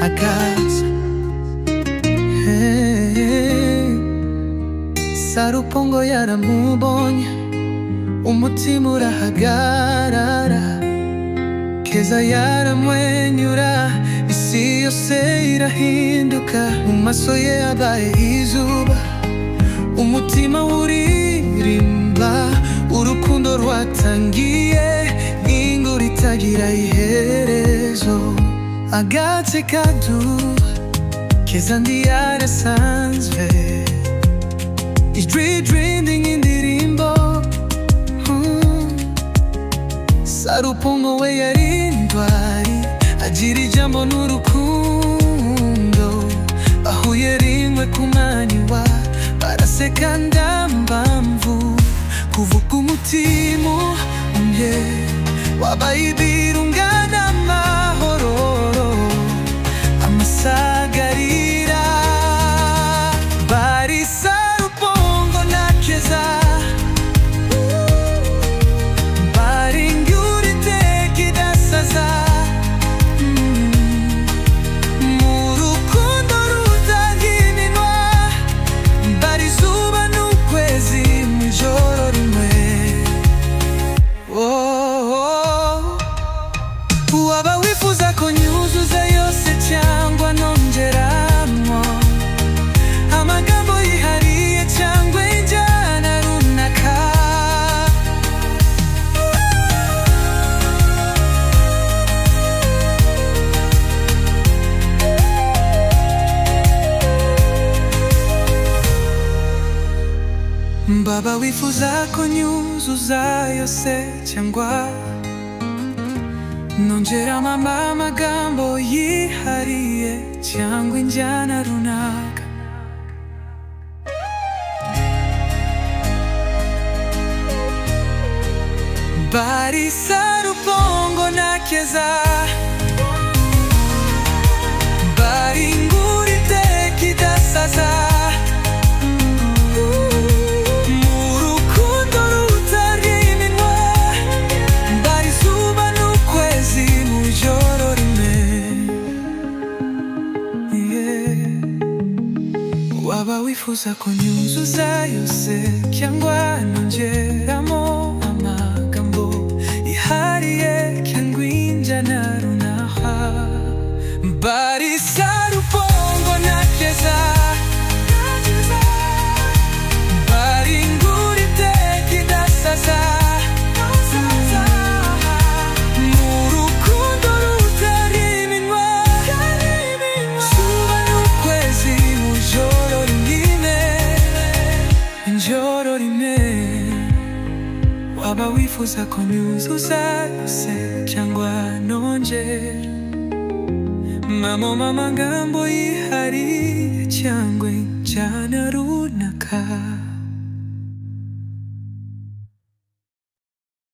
akaza. Sarupongo yaramubonye, umutima urahagarara. Keza yaramwenyura, isi yose irahinduka. Mu maso ye habaye izuba, umutima uririmba. Urukundo rwatangiye nk'inguri itagira iherezo. Agatse kaduha, Keza ntiyarasanzwe. Ijwi drinding indirimbo. Sarupongo we yari indwari, agira ijambo n'urukundo. Ahuye rimwe ku manywa, baraseka ndambamvu. Kuvuga umutima umwe, wabaye ibirunga n'amahoro. Amasagarira bari Sarupongo na Keza, bari inguri iteka idasaza. Mu rukundo rutahiminwa, bari izuba n'ukwezi mu ijoro rimwe. Waba wifuza ko nyuzuza yose cyangwa nongeramo amagambo yihariye cyangwa injyana runaka? Baba wifuza ko nyuzuza yose cyangwa nongeramo amagambo yihariye cyangwa injyana runaka? Bari Sarupongo na Keza, bari inguri iteka idasaza. Waba wifuza ko nyuzuza yose cyangwa nongeramo amagambo yihariye cyangwa injyana runaka? Bari Sarupongo na Keza, bari inguri iteka idasaza. Waba wifuza ko nyuzuza yose cyangwa nongeramo amagambo yihariye cyangwa injyana runaka?